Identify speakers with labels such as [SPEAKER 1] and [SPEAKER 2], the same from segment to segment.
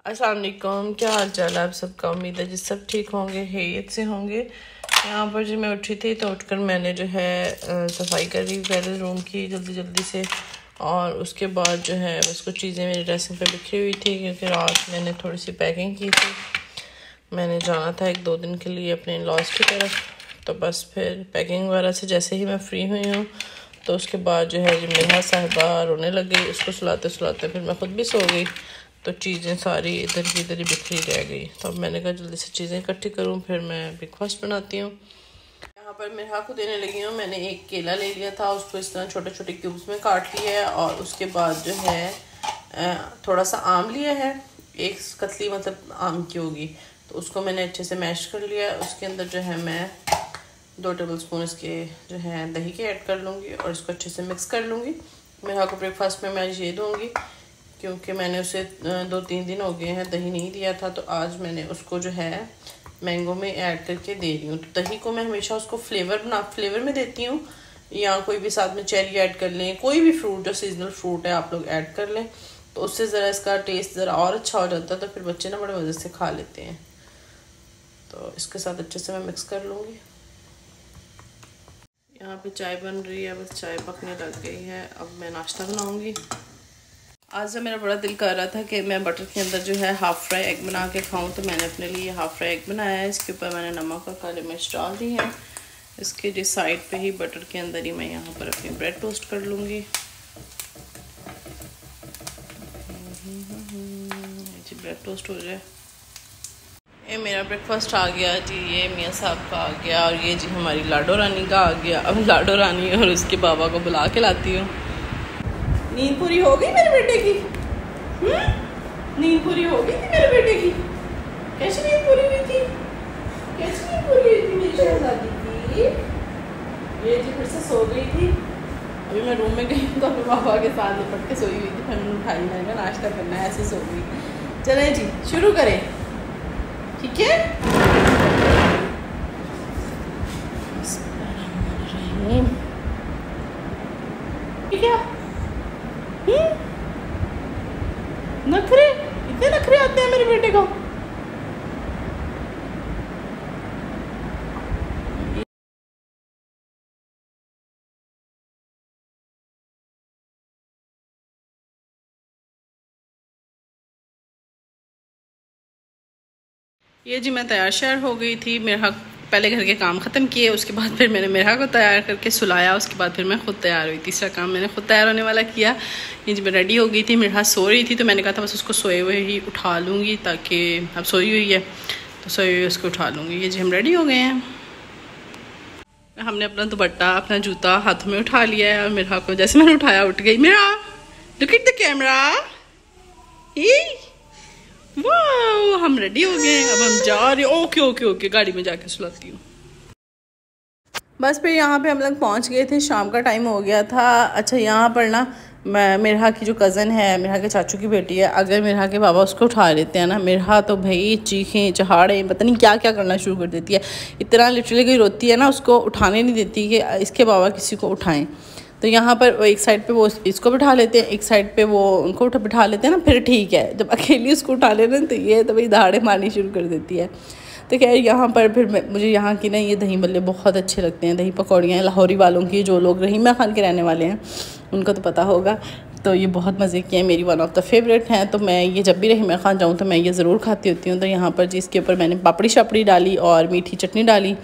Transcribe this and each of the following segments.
[SPEAKER 1] अस्सलाम वालेकुम, क्या हाल चाल है आप सबका। उम्मीद है जिस सब ठीक होंगे, हैरियत से होंगे। यहाँ पर जो मैं उठी थी तो उठकर मैंने जो है सफाई कर दी पहले रूम की जल्दी से, और उसके बाद जो है बस कुछ चीज़ें मेरी ड्रेसिंग पे बिखरी हुई थी क्योंकि रात मैंने थोड़ी सी पैकिंग की थी। मैंने जाना था 1-2 दिन के लिए अपने इन-लॉज़ की तरफ, तो बस फिर पैकिंग वगैरह से जैसे ही मैं फ्री हुई हूँ तो उसके बाद जो है मेरा साहिबा रोने लग गई। उसको सुलाते सुलाते फिर मैं ख़ुद भी सो गई, तो चीज़ें सारी इधर की इधर ही बिखरी रह गई। तो अब मैंने कहा जल्दी से चीज़ें इकट्ठी करूँ, फिर मैं ब्रेकफास्ट बनाती हूँ। यहाँ पर मेरा को देने लगी हूँ। मैंने एक केला ले लिया था, उसको इस तरह छोटे छोटे क्यूब्स में काट लिया है, और उसके बाद जो है थोड़ा सा आम लिया है, एक कतली मतलब आम की होगी, तो उसको मैंने अच्छे से मैश कर लिया। उसके अंदर जो है मैं 2 टेबलस्पून इसके जो है दही के ऐड कर लूँगी और इसको अच्छे से मिक्स कर लूँगी। मेरा को ब्रेकफास्ट में मैं ये दूँगी क्योंकि मैंने उसे 2-3 दिन हो गए हैं दही नहीं दिया था, तो आज मैंने उसको जो है मैंगो में ऐड करके दे रही हूँ। तो दही को मैं हमेशा उसको फ्लेवर में देती हूँ, या कोई भी साथ में चेरी ऐड कर लें, कोई भी फ्रूट जो सीजनल फ्रूट है आप लोग ऐड कर लें, तो उससे ज़रा इसका टेस्ट ज़रा और अच्छा हो जाता है, तो फिर बच्चे ना बड़े मज़े से खा लेते हैं। तो इसके साथ अच्छे से मैं मिक्स कर लूँगी। यहाँ पे चाय बन रही है, बस चाय पकने लग गई है। अब मैं नाश्ता बनाऊँगी। आज जब मेरा बड़ा दिल कर रहा था कि मैं बटर के अंदर जो है हाफ़ फ्राई एग बना के खाऊं, तो मैंने अपने लिए हाफ़ फ्राई एग बनाया है। इसके ऊपर मैंने नमक और काली मिर्च डाल दी है। इसके जो साइड पे ही बटर के अंदर ही मैं यहाँ पर अपनी ब्रेड टोस्ट कर लूँगी। जी ब्रेड टोस्ट हो जाए। ये मेरा ब्रेकफास्ट आ गया जी, ये मियाँ साहब का आ गया, और ये जी हमारी लाडो रानी का आ गया। अब लाडो रानी और उसके बाबा को बुला के लाती हूँ। नींद पूरी हो गई मेरे बेटे की? नींद पूरी हो गई थी मेरे बेटे की? कैसी नींद पूरी हुई थी? कैसी नींद पूरी हुई थी मेरी शहजादी की? ये जी फिर से सो गई थी। अभी मैं रूम में गई तो अपने पापा के साथ लिपट के सोई हुई थी, फिर मैंने उठाई, मैंने कहा नाश्ता करना है, ऐसे सो गई। चले जी शुरू करें, ठीक है? ठीक है। नखरे, इतने नखरे आते हैं मेरे बेटे को। ये जी मैं तैयार श्यार हो गई थी। मेरा पहले घर के काम ख़त्म किए, उसके बाद फिर मैंने मेरा को तैयार करके सुलाया, उसके बाद फिर मैं खुद तैयार हुई। तीसरा काम मैंने खुद तैयार होने वाला किया। ये जी मैं रेडी हो गई थी। मेरा सो रही थी, तो मैंने कहा था बस उसको सोए हुए ही उठा लूँगी, ताकि अब सोई हुई है तो सोई हुई उसको उठा लूँगी। ये जी हम रेडी हो गए हैं। हमने अपना दुपट्टा अपना जूता हाथों में उठा लिया है, और मेरा को जैसे मैंने उठाया उठ गई। मेरा लुक एट द कैमरा, वाह हम रेडी हो गए। अब हम जा रहे। ओके ओके ओके, गाड़ी में जाके सुलाती हूँ। बस फिर यहाँ पे हम लोग पहुँच गए थे, शाम का टाइम हो गया था। अच्छा यहाँ पर ना मेरा की जो कज़न है, मेरा के चाचू की बेटी है, अगर मेरा के बाबा उसको उठा लेते हैं ना, मेरा तो भाई चीखें चहाड़े पता नहीं क्या क्या करना शुरू कर देती है। इतना लिटरली कोई रोती है ना, उसको उठाने नहीं देती कि इसके बाबा किसी को उठाएं। तो यहाँ पर एक साइड पे वो इसको बिठा लेते हैं, एक साइड पे वो उनको बिठा लेते हैं ना, फिर ठीक है। जब अकेली उसको उठा लेना तो ये तो भाई दहाड़े मारनी शुरू कर देती है। तो खैर यहाँ पर फिर मुझे यहाँ की ना ये दही बल्ले बहुत अच्छे लगते हैं। दही पकौड़ियाँ लाहौरी वालों की, जो लोग रहीमा खान के रहने वाले हैं उनको तो पता होगा। तो ये बहुत मज़े की है, मेरी वन ऑफ द फेवरेट हैं। तो मैं ये जब भी रहीमा खान जाऊँ तो मैं ये ज़रूर खाती होती हूँ। तो यहाँ पर जी इसके ऊपर मैंने पापड़ी शापड़ी डाली और मीठी चटनी डाली,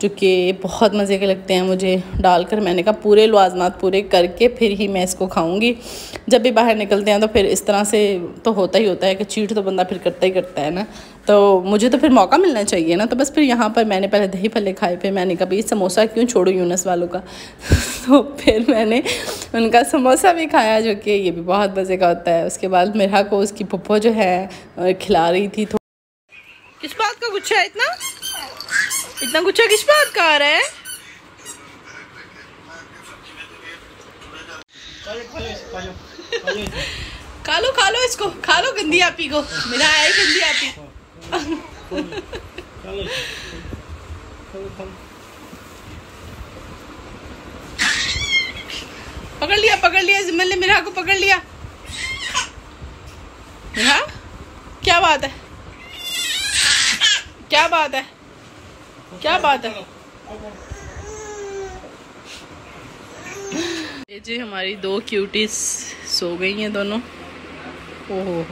[SPEAKER 1] जो कि बहुत मज़े के लगते हैं मुझे डालकर। मैंने कहा पूरे लवाजमात पूरे करके फिर ही मैं इसको खाऊंगी। जब भी बाहर निकलते हैं तो फिर इस तरह से तो होता ही होता है कि चीट तो बंदा फिर करता ही करता है ना, तो मुझे तो फिर मौका मिलना चाहिए ना। तो बस फिर यहाँ पर मैंने पहले दही भल्ले खाए, फिर मैंने कहा भाई समोसा क्यों छोड़ो यूनस वालों का तो फिर मैंने उनका समोसा भी खाया, जो कि ये भी बहुत मज़े का होता है। उसके बाद मेरा को उसकी पप्पो जो है खिला रही थी। किस बात का गुच्छा है इतना गुच्छा किस बात का आ रहा है? खा लो इसको, खा लो गंदी आपी को। मेरा है गंदी आपी। पकड़ लिया जिम्मल ने मेरा को पकड़ लिया। मेरा क्या क्या बात है, क्या बात है, क्या बात है। ये जी हमारी 2 क्यूटीज सो गई हैं दोनों। ओहो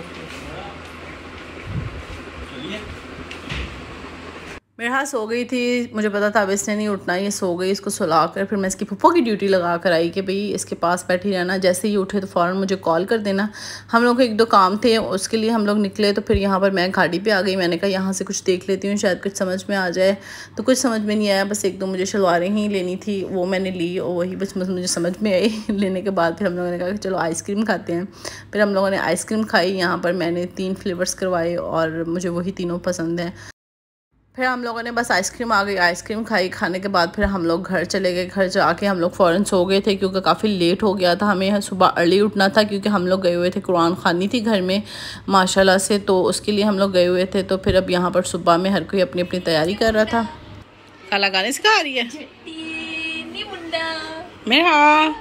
[SPEAKER 1] मेरे हाथ सो गई थी, मुझे पता था अब इसने नहीं उठना, ये सो गई। इसको सुलाकर फिर मैं इसकी फुफ्फो की ड्यूटी लगा कर आई कि भाई इसके पास बैठी रहना, जैसे ही उठे तो फ़ौरन मुझे कॉल कर देना। हम लोग को 1-2 काम थे, उसके लिए हम लोग निकले। तो फिर यहाँ पर मैं गाड़ी पे आ गई। मैंने कहा यहाँ से कुछ देख लेती हूँ, शायद कुछ समझ में आ जाए। तो कुछ समझ में नहीं आया, बस 1-2 मुझे शलवारें ही लेनी थी, वो मैंने ली और वही बस मुझे समझ में आई। लेने के बाद फिर हम लोगों ने कहा कि चलो आइसक्रीम खाते हैं। फिर हम लोगों ने आइसक्रीम खाई। यहाँ पर मैंने 3 फ्लेवर्स करवाए और मुझे वही तीनों पसंद हैं। फिर हम लोगों ने बस आइसक्रीम आ गई, आइसक्रीम खाई। खाने के बाद फिर हम लोग घर चले गए। घर जाके हम लोग फ़ौरन सो गए थे क्योंकि काफ़ी लेट हो गया था। हमें सुबह अर्ली उठना था क्योंकि हम लोग गए हुए थे, कुरान खानी थी घर में माशाल्लाह से, तो उसके लिए हम लोग गए हुए थे। तो फिर अब यहाँ पर सुबह में हर कोई अपनी अपनी तैयारी कर रहा था। काला गाने सिखा रही है मेरा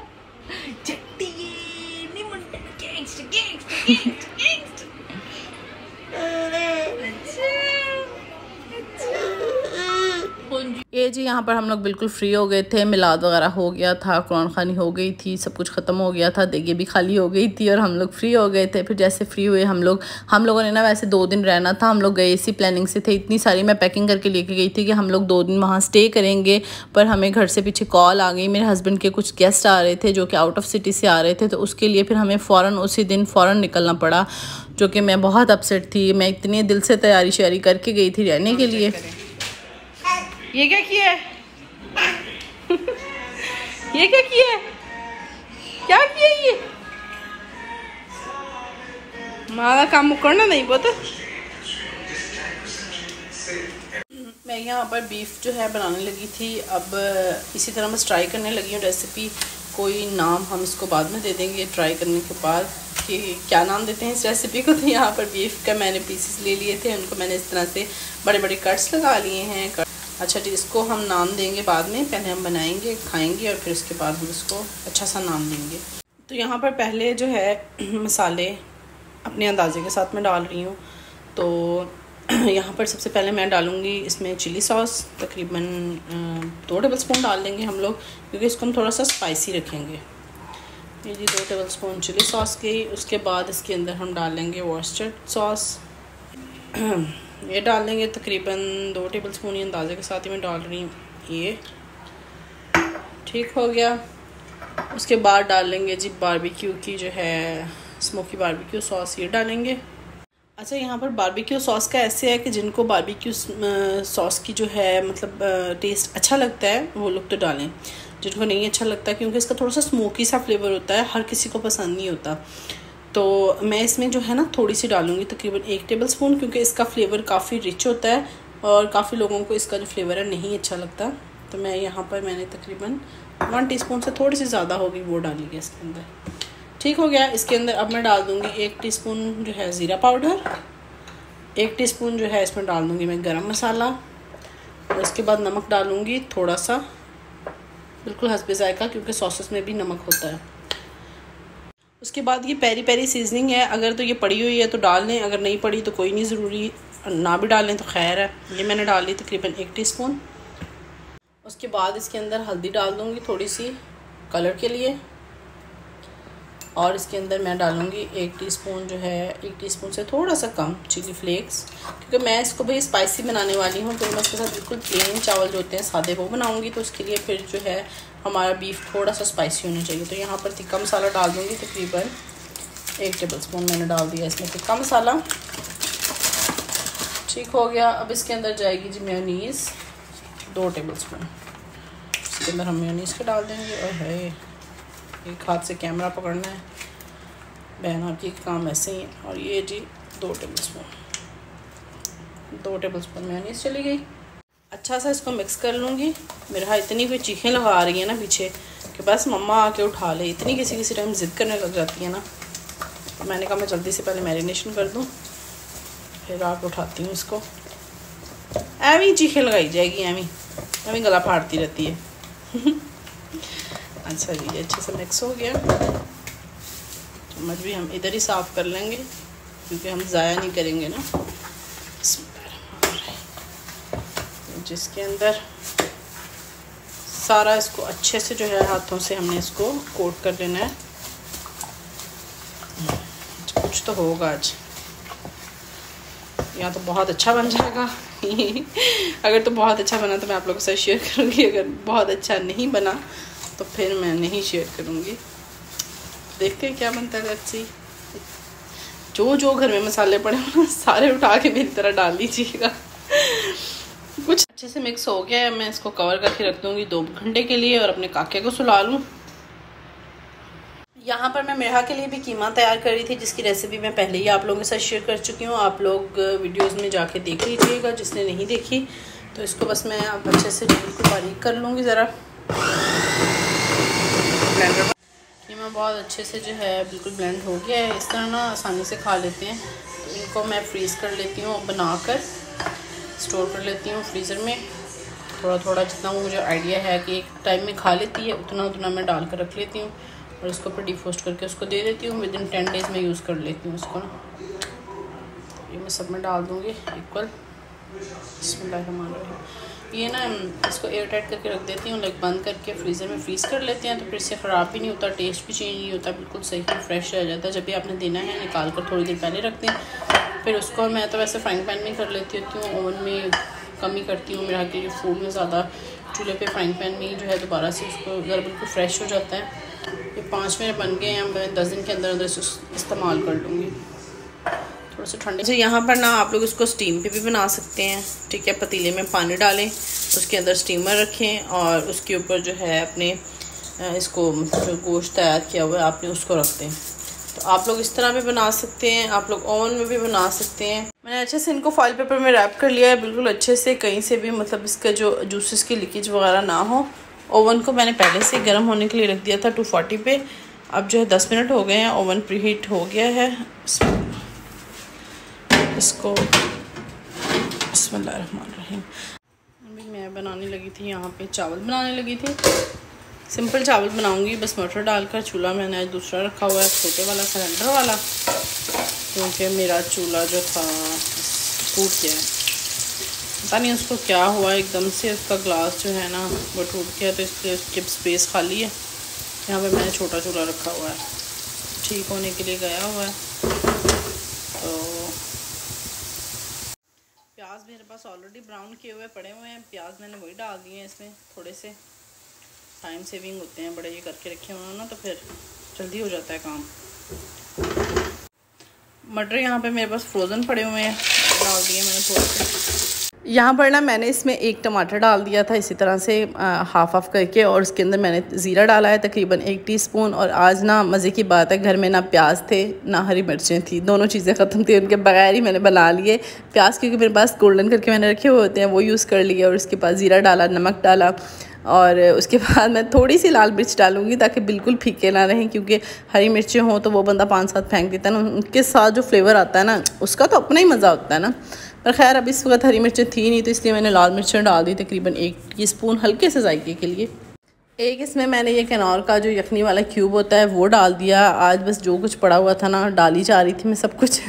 [SPEAKER 1] ये जी यहाँ पर हम लोग बिल्कुल फ्री हो गए थे। मिलाद वगैरह हो गया था, कुरान खानी हो गई थी, सब कुछ ख़त्म हो गया था, देगे भी खाली हो गई थी और हम लोग फ्री हो गए थे। फिर जैसे फ्री हुए हम लोगों ने ना वैसे 2 दिन रहना था। हम लोग गए इसी प्लानिंग से थे, इतनी सारी मैं पैकिंग करके लेके गई थी कि हम लोग 2 दिन वहाँ स्टे करेंगे। पर हमें घर से पीछे कॉल आ गई, मेरे हस्बैंड के कुछ गेस्ट आ रहे थे जो कि आउट ऑफ सिटी से आ रहे थे, तो उसके लिए फिर हमें फ़ौरन उसी दिन फ़ौरन निकलना पड़ा, जो कि मैं बहुत अपसेट थी। मैं इतनी दिल से तैयारी श्यारी करके गई थी रहने के लिए। ये क्या किया है? ये क्या किया है? क्या किया ये? हमारा काम करना नहीं पता। मैं यहाँ पर बीफ जो है बनाने लगी थी। अब इसी तरह बस ट्राई करने लगी हूँ रेसिपी। कोई नाम हम इसको बाद में दे देंगे ट्राई करने के बाद कि क्या नाम देते हैं इस रेसिपी को। तो यहाँ पर बीफ का मैंने पीसेस ले लिए थे, उनको मैंने इस तरह से बड़े बड़े कट्स लगा लिए हैं। अच्छा जी, इसको हम नाम देंगे बाद में, पहले हम बनाएंगे खाएंगे और फिर उसके बाद हम इसको अच्छा सा नाम देंगे। तो यहाँ पर पहले जो है मसाले अपने अंदाजे के साथ मैं डाल रही हूँ। तो यहाँ पर सबसे पहले मैं डालूँगी इसमें चिली सॉस, तकरीबन 2 टेबलस्पून डाल देंगे हम लोग क्योंकि इसको हम थोड़ा सा स्पाइसी रखेंगे। ये जी 2 टेबलस्पून चिली सॉस की। उसके बाद इसके अंदर हम डाल लेंगे वर्सेस्टर सॉस, ये डाल देंगे तकरीबन 2 टेबलस्पून ही अंदाजे के साथ ही मैं डाल रही हूँ। ये ठीक हो गया। उसके बाद डाल लेंगे जी बारबेक्यू की जो है स्मोकी बारबेक्यू सॉस, ये डालेंगे। अच्छा, यहाँ पर बारबेक्यू सॉस का ऐसे है कि जिनको बारबेक्यू सॉस की जो है मतलब टेस्ट अच्छा लगता है वो लोग तो डालें, जिनको नहीं अच्छा लगता क्योंकि इसका थोड़ा सा स्मोकी सा फ्लेवर होता है, हर किसी को पसंद नहीं होता। तो मैं इसमें जो है ना थोड़ी सी डालूँगी, तकरीबन 1 टेबलस्पून, क्योंकि इसका फ्लेवर काफ़ी रिच होता है और काफ़ी लोगों को इसका जो फ्लेवर है नहीं अच्छा लगता। तो मैं यहाँ पर मैंने तकरीबन 1 टीस्पून से थोड़ी सी ज़्यादा होगी वो डाली है इसके अंदर। ठीक हो गया। इसके अंदर अब मैं डाल दूँगी 1 टीस्पून जो है ज़ीरा पाउडर, 1 टीस्पून जो है इसमें डाल दूँगी मैं गरम मसाला, और उसके बाद नमक डालूँगी थोड़ा सा, बिल्कुल हस्बे जायका, क्योंकि सॉसेस में भी नमक होता है। उसके बाद ये पेरी पेरी सीजनिंग है, अगर तो ये पड़ी हुई है तो डाल लें, अगर नहीं पड़ी तो कोई नहीं, ज़रूरी ना भी डालें तो खैर है। ये मैंने डाल ली तकरीबन 1 टीस्पून। उसके बाद इसके अंदर हल्दी डाल दूँगी थोड़ी सी कलर के लिए, और इसके अंदर मैं डालूँगी 1 टीस्पून जो है 1 टीस्पून से थोड़ा सा कम चिली फ्लेक्स, क्योंकि मैं इसको भाई स्पाइसी बनाने वाली हूँ। तो मैं इसके साथ बिल्कुल प्लेन चावल जो होते हैं सादे वो बनाऊँगी, तो उसके लिए फिर जो है हमारा बीफ थोड़ा सा स्पाइसी होना चाहिए। तो यहाँ पर तिक्का मसाला डाल दूँगी, तकरीबन 1 टेबलस्पून मैंने डाल दिया इसमें तिक्का मसाला। ठीक हो गया। अब इसके अंदर जाएगी जी मेयोनीज़ 2 टेबलस्पून, इसके अंदर हम मेयोनीज़ के डाल देंगे। और है एक हाथ से कैमरा पकड़ना है, बहन आपकी काम ऐसे ही है। और ये जी 2 टेबलस्पून मेयोनीज़ चली गई। अच्छा सा इसको मिक्स कर लूँगी। मेरे हाथ इतनी कोई चीखें लगा रही है ना पीछे कि बस मम्मा आके उठा ले, इतनी किसी टाइम ज़िद करने लग जाती है ना। तो मैंने कहा मैं जल्दी से पहले मैरिनेशन कर दूँ, फिर आके उठाती हूँ इसको। एवी चीखें लगाई जाएगी, एवी गला फाड़ती रहती है। अच्छा जी, अच्छे से मिक्स हो गया। चम्मच भी हम इधर ही साफ़ कर लेंगे। क्योंकि हम ज़ाया नहीं करेंगे ना। जिसके अंदर सारा इसको अच्छे से जो है हाथों से हमने इसको कोट कर लेना है। कुछ तो होगा आज, या तो बहुत अच्छा बन जाएगा अगर तो बहुत अच्छा बना तो मैं आप लोगों के साथ शेयर करूँगी, अगर बहुत अच्छा नहीं बना तो फिर मैं नहीं शेयर करूँगी। देखते हैं क्या बनता है। Let's see. जो घर में मसाले पड़े हो ना सारे उठा के मेरी तरह डाल लीजिएगा। कुछ अच्छे से मिक्स हो गया है, मैं इसको कवर करके रख दूँगी 2 घंटे के लिए और अपने काके को सुला लूँ। यहाँ पर मैं मेरा के लिए भी कीमा तैयार कर रही थी, जिसकी रेसिपी मैं पहले ही आप लोगों के साथ शेयर कर चुकी हूँ। आप लोग वीडियोस में जाके देख लीजिएगा जिसने नहीं देखी। तो इसको बस मैं अब अच्छे से बिल्कुल बारीक कर लूँगी ज़रा। कीमा बहुत अच्छे से जो है बिल्कुल ब्लेंड हो गया है। इस तरह ना आसानी से खा लेते हैं। तो इनको मैं फ्रीज़ कर लेती हूँ, बनाकर स्टोर कर लेती हूँ फ्रीज़र में। थोड़ा थोड़ा जितना वो मुझे आइडिया है कि एक टाइम में खा लेती है उतना मैं डाल कर रख लेती हूँ और इसको ऊपर डिफोस्ट करके उसको दे देती हूँ। विदिन 10 डेज़ में यूज़ कर लेती हूँ उसको ना। ये मैं सब में डाल दूँगी इक्वल। बिस्मिल्लाहिर्रहमानिर्रहीम। ये ना इसको एयर टाइट करके रख देती हूँ, लाइक बंद करके फ्रीज़र में फ्रीज़ कर लेते हैं। तो फिर इससे ख़राब भी नहीं होता, टेस्ट भी चेंज नहीं होता, बिल्कुल सही फ्रेश रह जाता है। जब भी आपने देना है निकाल कर थोड़ी देर पहले रखते हैं। फिर उसको मैं तो वैसे फ्राइंग पैन में कर लेती होती हूँ, ओवन में कम ही करती हूँ। मेरा के लिए फूड में ज़्यादा चूल्हे पे फ्राइंग पैन में ही जो है दोबारा से उसको ज़रा बिल्कुल फ्रेश हो जाता है। ये 5 मिनट बन गए हैं, मैं 10 दिन के अंदर अंदर से इस्तेमाल कर लूँगी। थोड़ा सा ठंडे से यहाँ पर ना आप लोग इसको स्टीम पे भी बना सकते हैं। ठीक है, पतीले में पानी डालें, उसके अंदर स्टीमर रखें और उसके ऊपर जो है अपने इसको जो गोश्त तैयार किया हुआ है आपने उसको रख दें। तो आप लोग इस तरह भी बना सकते हैं, आप लोग ओवन में भी बना सकते हैं। मैंने अच्छे से इनको फॉइल पेपर में रैप कर लिया है बिल्कुल अच्छे से, कहीं से भी मतलब इसका जो जूसेस की लीकेज वगैरह ना हो। ओवन को मैंने पहले से गर्म होने के लिए रख दिया था 240 पे। अब जो है 10 मिनट हो गए हैं, ओवन प्रीहीट हो गया है। इसको बिस्मिल्लाहिर्रहमानिर्रहीम। अभी मैं बनाने लगी थी, यहाँ पे चावल बनाने लगी थी। सिंपल चावल बनाऊंगी बस मटर डालकर। चूल्हा मैंने आज दूसरा रखा हुआ है, छोटे वाला सिलेंडर वाला, क्योंकि मेरा चूल्हा जो था टूट गया है। पता नहीं उसको क्या हुआ, एकदम से उसका ग्लास जो है ना वो टूट गया, तो इसलिए उसकी स्पेस खाली है। यहाँ पे मैंने छोटा चूल्हा रखा हुआ है, ठीक होने के लिए गया हुआ है। तो प्याज मेरे पास ऑलरेडी ब्राउन किए हुए पड़े हुए हैं, प्याज मैंने वही डाल दिए हैं इसमें। थोड़े से टाइम सेविंग होते हैं बड़े ये करके रखे हुए हैं ना, तो फिर जल्दी हो जाता है काम। मटर यहाँ पे मेरे पास फ्रोज़न पड़े हुए हैं, डाल दिए मैंने थोड़े से। यहाँ पर ना मैंने इसमें 1 टमाटर डाल दिया था इसी तरह से हाफ करके, और उसके अंदर मैंने ज़ीरा डाला है तकरीबन 1 टीस्पून। और आज ना मज़े की बात है, घर में ना प्याज थे ना हरी मिर्चें थी, दोनों चीज़ें ख़त्म थी, उनके बगैर ही मैंने बना लिए। प्याज क्योंकि मेरे पास गोल्डन करके मैंने रखे हुए होते हैं वो यूज़ कर लिए, और उसके बाद ज़ीरा डाला, नमक डाला, और उसके बाद मैं थोड़ी सी लाल मिर्च डालूँगी ताकि बिल्कुल फीके ना रहें, क्योंकि हरी मिर्चें हों तो वो बंदा 5-7 फेंक देता है ना, उनके साथ जो फ्लेवर आता है ना उसका तो अपना ही मज़ा होता है ना। पर खैर अब इस वक्त हरी मिर्चें थी नहीं, तो इसलिए मैंने लाल मिर्चें डाल दी तकरीबन 1 टीस्पून हल्के से जायके के लिए। एक इसमें मैंने ये कनौर का जो यखनी वाला क्यूब होता है वो डाल दिया। आज बस जो कुछ पड़ा हुआ था ना डाली जा रही थी मैं सब कुछ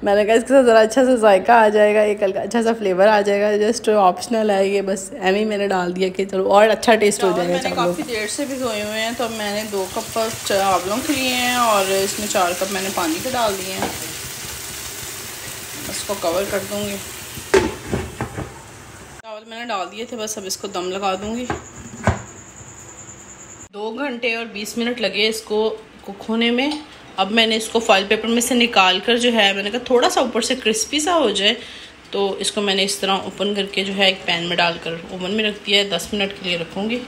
[SPEAKER 1] मैंने कहा इसके साथ ज़रा अच्छा सा जायका आ जाएगा, एक अच्छा सा फ्लेवर आ जाएगा, जस्ट ऑप्शनल है ये, बस एम ही मैंने डाल दिया कि चलो और अच्छा टेस्ट हो जाएगा। मैंने काफ़ी देर से भिगोए हुए हैं, तो मैंने 2 कप चावलों के लिए हैं और इसमें 4 कप मैंने पानी के डाल दिए हैं। इसको कवर कर दूँगी। चावल मैंने डाल दिए थे, बस अब इसको दम लगा दूँगी। 2 घंटे और 20 मिनट लगे इसको कुक होने में। अब मैंने इसको फॉइल पेपर में से निकाल कर जो है मैंने कहा थोड़ा सा ऊपर से क्रिस्पी सा हो जाए, तो इसको मैंने इस तरह ओपन करके जो है एक पैन में डालकर ओवन में रख दिया है। 10 मिनट के लिए रखूँगी।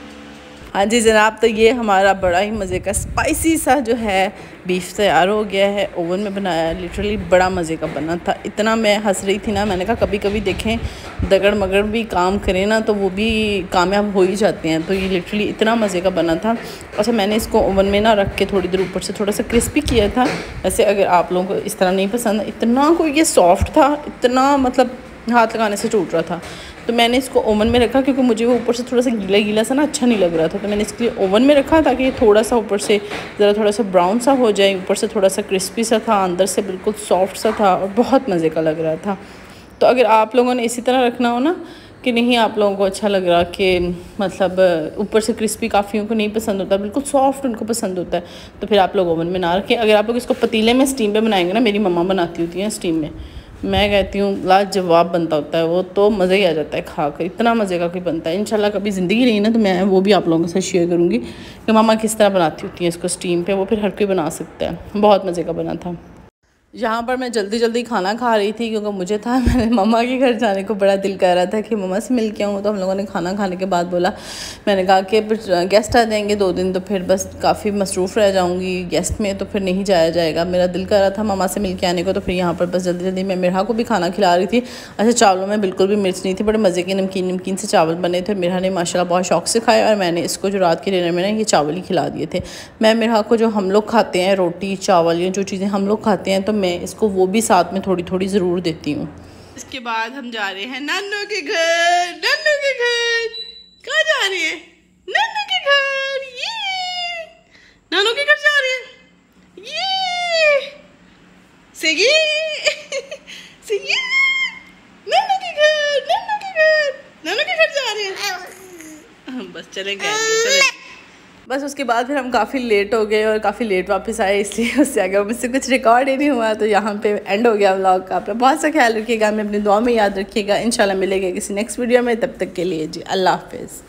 [SPEAKER 1] हाँ जी जनाब, तो ये हमारा बड़ा ही मज़े का स्पाइसी सा जो है बीफ तैयार हो गया है। ओवन में बनाया, लिटरली बड़ा मज़े का बना था। इतना मैं हंस रही थी ना, मैंने कहा कभी कभी देखें दगड़ मगड़ भी काम करें ना तो वो भी कामयाब हो ही जाते हैं। तो ये लिटरली इतना मज़े का बना था। अच्छा, मैंने इसको ओवन में ना रख के थोड़ी देर ऊपर से थोड़ा सा क्रिस्पी किया था। वैसे अगर आप लोगों को इस तरह नहीं पसंद, इतना कोई ये सॉफ्ट था, इतना मतलब हाथ लगाने से टूट रहा था। तो मैंने इसको ओवन में रखा क्योंकि मुझे वो ऊपर से थोड़ा सा गीला गीला सा ना अच्छा नहीं लग रहा था, तो मैंने इसके लिए ओवन में रखा ताकि ये थोड़ा सा ऊपर से ज़रा थोड़ा सा ब्राउन सा हो जाए, ऊपर से थोड़ा सा क्रिस्पी सा था, अंदर से बिल्कुल सॉफ्ट सा था और बहुत मज़े का लग रहा था। तो अगर आप लोगों ने इसी तरह रखना हो ना कि नहीं आप लोगों को अच्छा लग रहा कि मतलब ऊपर से क्रिस्पी काफ़ियों को नहीं पसंद होता, बिल्कुल सॉफ्ट उनको पसंद होता है, तो फिर आप लोग ओवन में ना रखें। अगर आप लोग इसको पतीले में स्टीम पे बनाएंगे ना, मेरी मम्मा बनाती होती हैं स्टीम में, मैं कहती हूँ लाजवाब बनता होता है वो, तो मज़ा ही आ जाता है खा कर, इतना मज़े का कोई बनता है। इंशाल्लाह कभी ज़िंदगी रही ना तो मैं वो भी आप लोगों के साथ शेयर करूँगी कि मम्मा किस तरह बनाती होती हैं इसको स्टीम पे, वो फिर हर कोई बना सकता है। बहुत मज़े का बना था। यहाँ पर मैं जल्दी जल्दी खाना खा रही थी क्योंकि मुझे था मैंने मम्मा के घर जाने को बड़ा दिल कर रहा था कि मम्मा से मिल के आऊँ। तो हम लोगों ने खाना खाने के बाद बोला, मैंने कहा कि गेस्ट आ जाएंगे 2 दिन तो फिर बस काफ़ी मसरूफ़ रह जाऊँगी गेस्ट में, तो फिर नहीं जाया जाएगा। मेरा दिल कर रहा था मम्मा से मिल के आने को, तो फिर यहाँ पर बस जल्दी जल्दी मैं मिरहा को भी खाना खिला रही थी। अच्छा, चावलों में बिल्कुल भी मिर्च नहीं थी, बड़े मज़े के नमकीन नमकीन से चावल बने थे। मिरहा ने माशाल्लाह बहुत शौक से खाया और मैंने इसको जो रात के डिनर में ना ये चावल ही खिला दिए थे। मैं मिरहा को जो हम लोग खाते हैं रोटी चावल या जो चीज़ें हम लोग खाते हैं, तो मैं इसको वो भी साथ में थोड़ी थोड़ी ज़रूर देती हूँ। इसके बाद हम जा रहे हैं नानू के घर। नानू के घर कहाँ जा रहे हैं? नानू के घर। ये नानू के घर जा रहे हैं। ये सेगी सेगी नानू के घर, नानू के घर, नानू के घर जा रहे हैं। बस चले गए। बस उसके बाद फिर हम काफ़ी लेट हो गए और काफ़ी लेट वापस आए, इसलिए उससे आगे मुझसे कुछ रिकॉर्ड ही नहीं हुआ। तो यहाँ पे एंड हो गया व्लॉग का। आप लोग बहुत सा ख्याल रखिएगा, मैं अपनी दुआ में याद रखिएगा। इंशाल्लाह मिलेंगे किसी नेक्स्ट वीडियो में, तब तक के लिए जी अल्लाह हाफिज़।